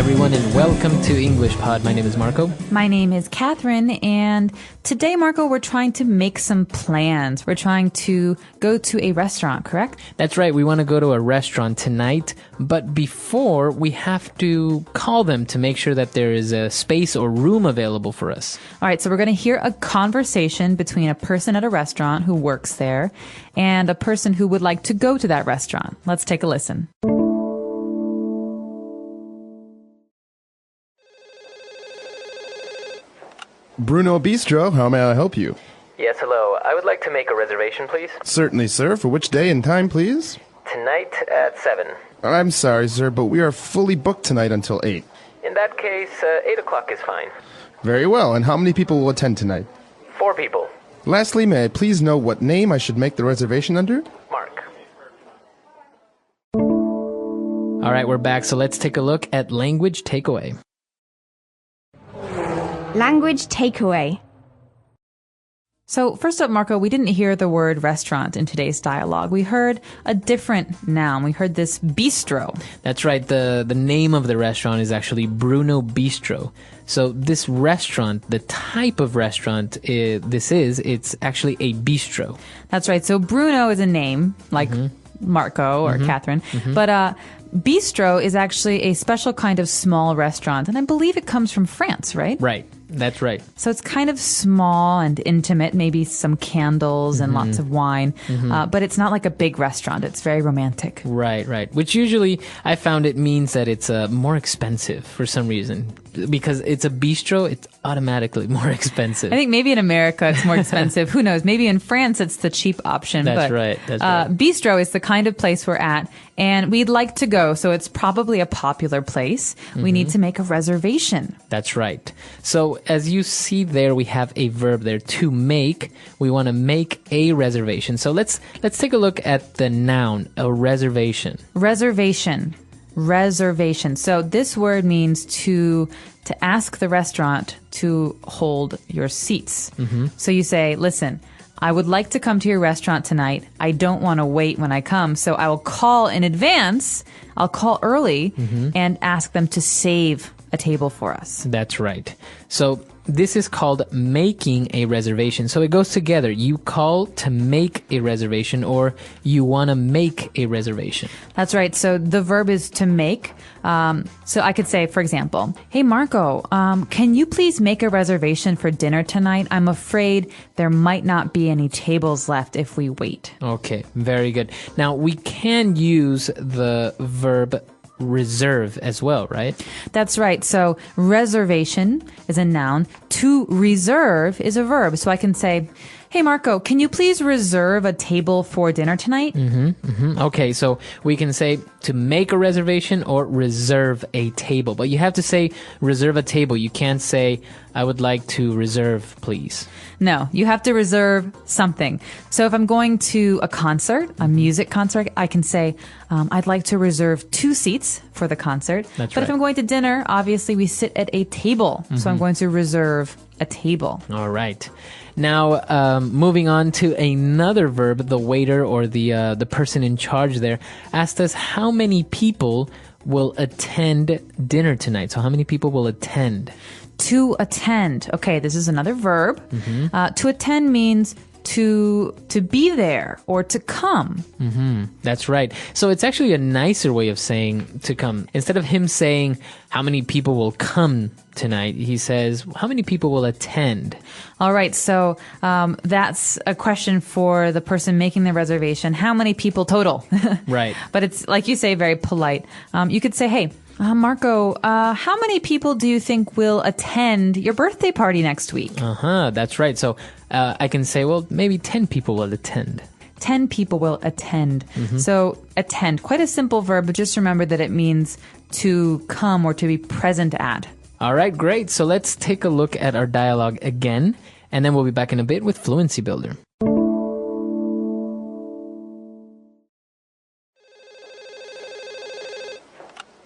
everyone, and welcome to English Pod. My name is Marco. My name is Catherine, and today, Marco, we're trying to make some plans. We're trying to go to a restaurant, correct? That's right. We want to go to a restaurant tonight, but before, we have to call them to make sure that there is a space or room available for us. All right, so we're going to hear a conversation between a person at a restaurant who works there and a person who would like to go to that restaurant. Let's take a listen. Bruno Bistro, how may I help you? Yes, hello. I would like to make a reservation, please. Certainly, sir. For which day and time, please? Tonight at 7. I'm sorry, sir, but we are fully booked tonight until 8. In that case, 8 o'clock is fine. Very well. And how many people will attend tonight? 4 people. Lastly, may I please know what name I should make the reservation under? Mark. All right, we're back, so let's take a look at language takeaway. Language takeaway. So first up, Marco, we didn't hear the word restaurant in today's dialogue. We heard a different noun. We heard this bistro. That's right. The name of the restaurant is actually Bruno Bistro. So this restaurant, the type of restaurant it's actually a bistro. That's right. So Bruno is a name, like Marco or Catherine. But bistro is actually a special kind of small restaurant. And I believe it comes from France, right? Right. That's right. So it's kind of small and intimate, maybe some candles and lots of wine, but it's not like a big restaurant. It's very romantic. Right, right. Which usually I found it means that it's more expensive for some reason. Because it's a bistro, it's automatically more expensive. I think maybe in America it's more expensive. Who knows? Maybe in France it's the cheap option. That's right. That's right. Bistro is the kind of place we're at, and we'd like to go, so it's probably a popular place. We need to make a reservation. That's right. So as you see there, we have a verb there, to make. We want to make a reservation. So let's take a look at the noun, a reservation. Reservation. So this word means to ask the restaurant to hold your seats. So you say, listen, I would like to come to your restaurant tonight. I don't want to wait when I come, so I will call in advance. I'll call early and ask them to save a table for us. That's right. So this is called making a reservation. So it goes together. You call to make a reservation, or you want to make a reservation. That's right. So the verb is to make. So I could say, for example, hey, Marco, can you please make a reservation for dinner tonight? I'm afraid there might not be any tables left if we wait. Okay, very good. Now, we can use the verb reserve as well, right? That's right. So reservation is a noun. To reserve is a verb. So I can say, hey, Marco, can you please reserve a table for dinner tonight? Okay, so we can say to make a reservation or reserve a table. But you have to say reserve a table. You can't say, I would like to reserve, please. No, you have to reserve something. So if I'm going to a concert, a music concert, I can say, I'd like to reserve 2 seats for the concert. That's but right. if I'm going to dinner, obviously we sit at a table. So I'm going to reserve a table. All right. Now, moving on to another verb, the waiter or the person in charge there asked us how many people will attend dinner tonight. So how many people will attend? To attend. Okay, this is another verb. To attend means to be there or to come. That's right. So it's actually a nicer way of saying to come. Instead of him saying how many people will come tonight, he says how many people will attend. All right, so that's a question for the person making the reservation. How many people total? Right. But it's, like you say, very polite. You could say, hey, Marco, how many people do you think will attend your birthday party next week? That's right. So I can say, well, maybe 10 people will attend. 10 people will attend. So attend, quite a simple verb, but just remember that it means to come or to be present at. All right, great. So let's take a look at our dialogue again, and then we'll be back in a bit with Fluency Builder.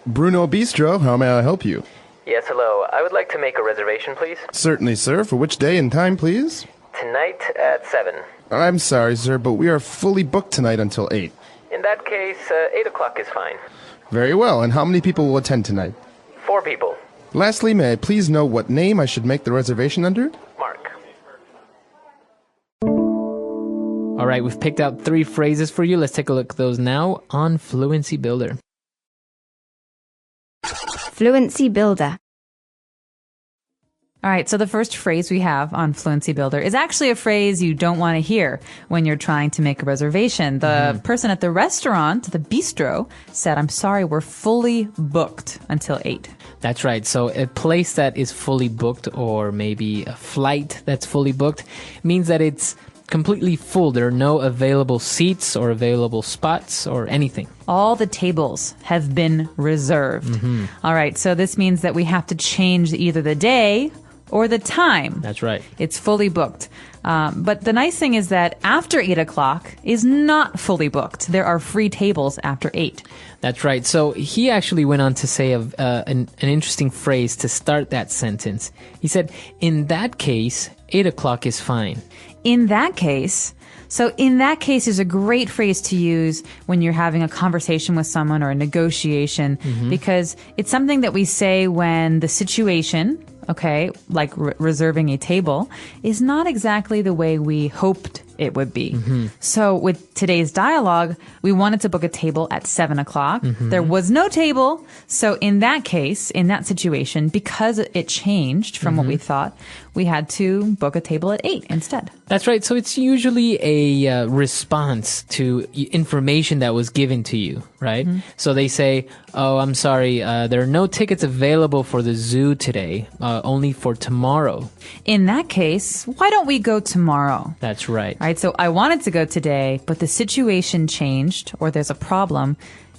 Bruno Bistro, how may I help you? Yes, hello. I would like to make a reservation, please. Certainly, sir. For which day and time, please? Tonight at 7. I'm sorry, sir, but we are fully booked tonight until 8. In that case, 8 o'clock is fine. Very well. And how many people will attend tonight? 4 people. Lastly, may I please know what name I should make the reservation under? Mark. All right, we've picked out 3 phrases for you. Let's take a look at those now on Fluency Builder. Fluency Builder. All right, so the first phrase we have on Fluency Builder is actually a phrase you don't want to hear when you're trying to make a reservation. The person at the restaurant, the bistro, said, "I'm sorry, we're fully booked until 8." That's right. So a place that is fully booked, or maybe a flight that's fully booked, means that it's completely full. There are no available seats or available spots or anything. All the tables have been reserved. All right, so this means that we have to change either the day or the time. That's right. It's fully booked. But the nice thing is that after 8 o'clock is not fully booked. There are free tables after 8. That's right. So he actually went on to say an interesting phrase to start that sentence. He said, in that case, 8 o'clock is fine. In that case. So in that case is a great phrase to use when you're having a conversation with someone or a negotiation, because it's something that we say when the situation, okay, like reserving a table, is not exactly the way we hoped it would be. So with today's dialogue, we wanted to book a table at 7 o'clock. There was no table. So in that case, in that situation, because it changed from what we thought, we had to book a table at 8 instead. That's right. So it's usually a response to information that was given to you, right? So they say, oh, I'm sorry, there are no tickets available for the zoo today, only for tomorrow. In that case, why don't we go tomorrow? That's right. All right, so I wanted to go today, but the situation changed or there's a problem.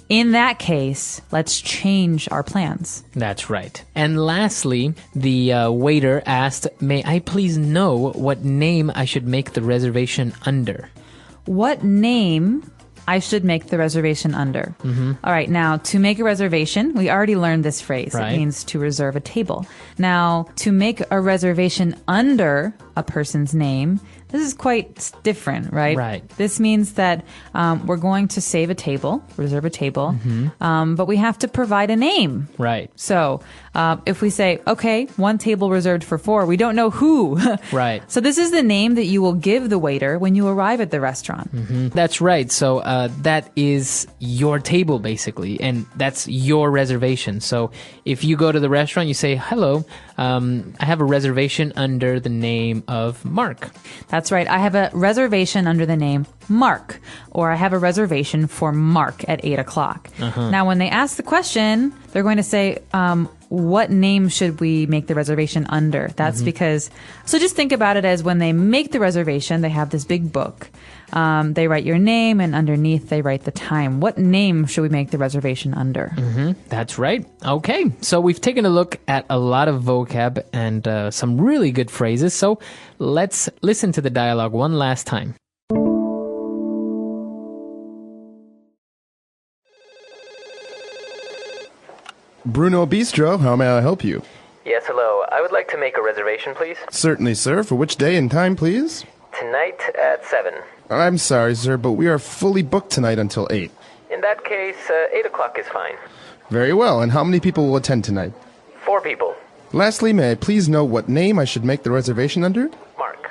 In that case, let's change our plans. That's right. And lastly, the waiter asked, may I please know what name I should make the reservation under? What name I should make the reservation under? All right, now to make a reservation, we already learned this phrase. Right. It means to reserve a table. Now, to make a reservation under a person's name, this is quite different, right? Right. This means that we're going to save a table, reserve a table, but we have to provide a name. Right. So if we say, okay, 1 table reserved for 4, we don't know who. Right. So this is the name that you will give the waiter when you arrive at the restaurant. That's right. So that is your table, basically, and that's your reservation. So if you go to the restaurant, you say, hello, I have a reservation under the name of Mark. That's right. I have a reservation under the name Mark, or I have a reservation for Mark at 8 o'clock. Now, when they ask the question, they're going to say, what name should we make the reservation under? That's because, so just think about it as when they make the reservation, they have this big book. They write your name, and underneath they write the time. What name should we make the reservation under? That's right. Okay, so we've taken a look at a lot of vocab and some really good phrases. So let's listen to the dialogue one last time. Bruno Bistro, how may I help you? Yes, hello. I would like to make a reservation, please. Certainly, sir. For which day and time, please? Tonight at 7. I'm sorry, sir, but we are fully booked tonight until 8. In that case, 8 o'clock is fine. Very well. And how many people will attend tonight? 4 people. Lastly, may I please know what name I should make the reservation under? Mark.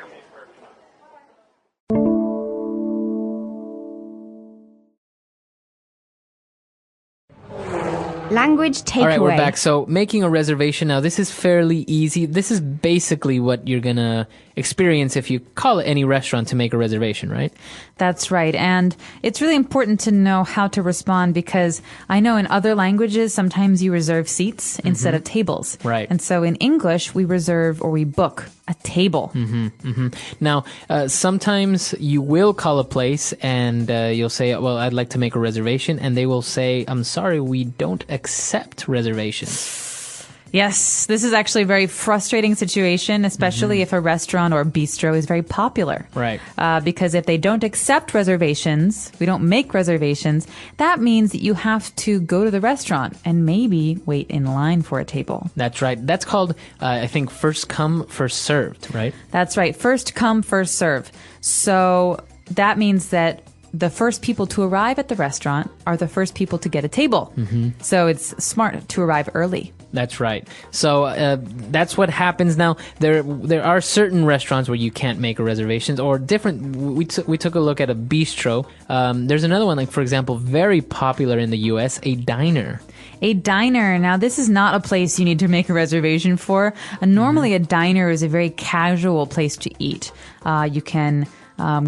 Language takeaway. All right, we're back. So making a reservation now, this is fairly easy. This is basically what you're going to experience if you call any restaurant to make a reservation, right? That's right. And it's really important to know how to respond, because I know in other languages, sometimes you reserve seats instead of tables. Right. And so in English, we reserve or we book a table. Now, sometimes you will call a place and you'll say, well, I'd like to make a reservation. And they will say, I'm sorry, we don't accept reservations. Yes, this is actually a very frustrating situation, especially if a restaurant or bistro is very popular. Right. Because if they don't accept reservations, we don't make reservations, that means that you have to go to the restaurant and maybe wait in line for a table. That's right. That's called, I think, first come, first served, right? That's right. First come, first serve. So that means that the first people to arrive at the restaurant are the first people to get a table. So it's smart to arrive early. That's right. So that's what happens now. There are certain restaurants where you can't make reservations, or different. We took a look at a bistro. There's another one, like for example, very popular in the U.S., a diner. A diner. Now, this is not a place you need to make a reservation for. Normally, a diner is a very casual place to eat. You can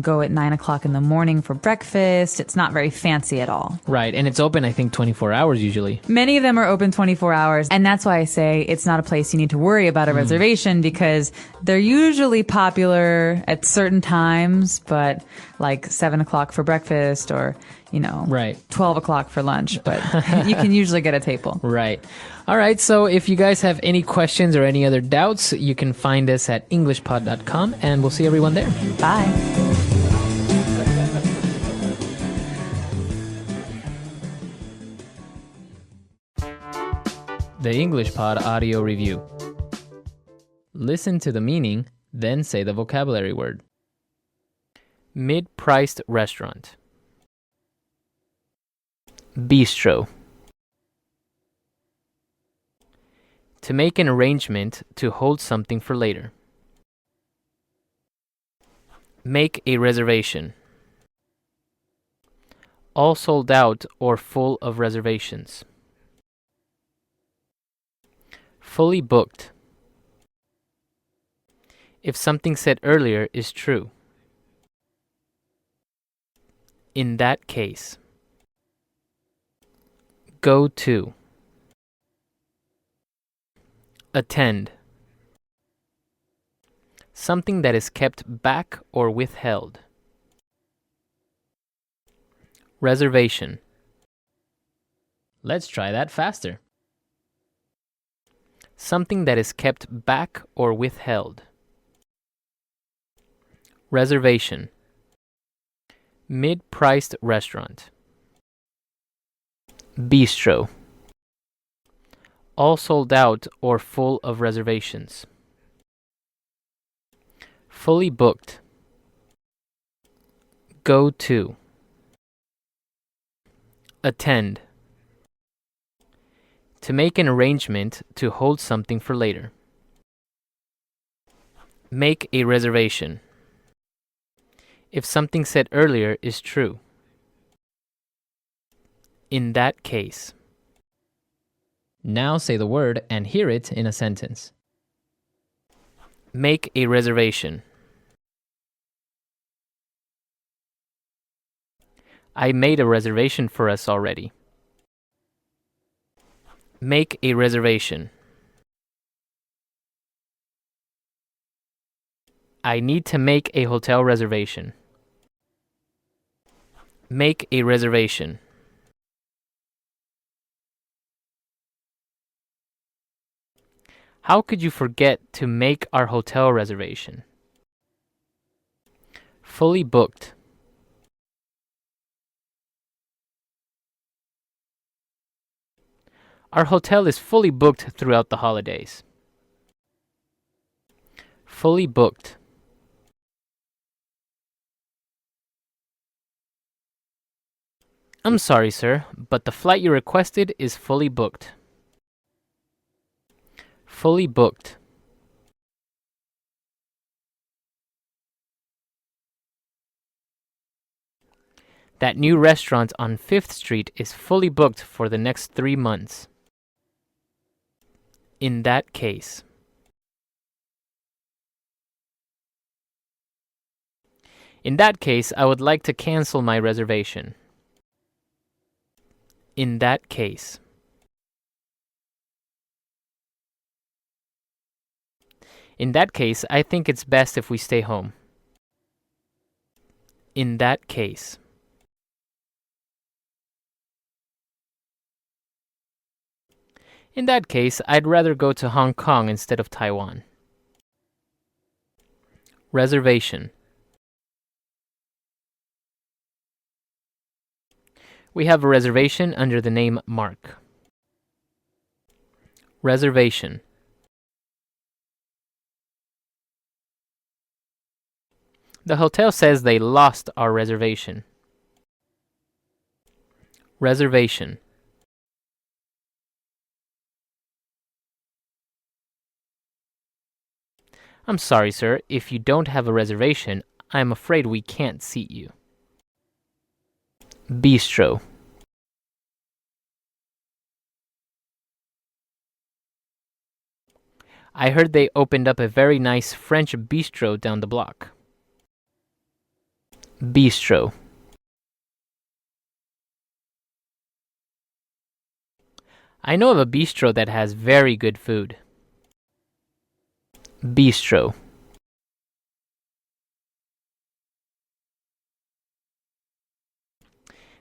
go at 9 o'clock in the morning for breakfast. It's not very fancy at all. Right, and it's open, I think, 24 hours usually. Many of them are open 24 hours, and that's why I say it's not a place you need to worry about a reservation, because they're usually popular at certain times, but like 7 o'clock for breakfast or, right, 12 o'clock for lunch, but you can usually get a table. Right. All right, so if you guys have any questions or any other doubts, you can find us at englishpod.com, and we'll see everyone there. Bye. The English Pod Audio Review. Listen to the meaning, then say the vocabulary word. Mid-priced restaurant. Bistro. To make an arrangement to hold something for later. Make a reservation. All sold out or full of reservations. Fully booked. If something said earlier is true. In that case. Go to. Attend. Something that is kept back or withheld. Reservation. Let's try that faster. Something that is kept back or withheld. Reservation. Mid-priced restaurant. Bistro. All sold out or full of reservations. Fully booked. Go to. Attend. To make an arrangement to hold something for later. Make a reservation. If something said earlier is true. In that case. Now say the word and hear it in a sentence. Make a reservation. I made a reservation for us already. Make a reservation. I need to make a hotel reservation. Make a reservation. How could you forget to make our hotel reservation? Fully booked. Our hotel is fully booked throughout the holidays. Fully booked. I'm sorry, sir, but the flight you requested is fully booked. Fully booked. That new restaurant on 5th Street is fully booked for the next 3 months. In that case. In that case, I would like to cancel my reservation. In that case. In that case, I think it's best if we stay home. In that case. In that case, I'd rather go to Hong Kong instead of Taiwan. Reservation. We have a reservation under the name Mark. Reservation. The hotel says they lost our reservation. Reservation. I'm sorry, sir. If you don't have a reservation, I'm afraid we can't seat you. Bistro. I heard they opened up a very nice French bistro down the block. Bistro. I know of a bistro that has very good food. Bistro.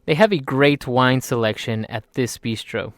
They have a great wine selection at this bistro.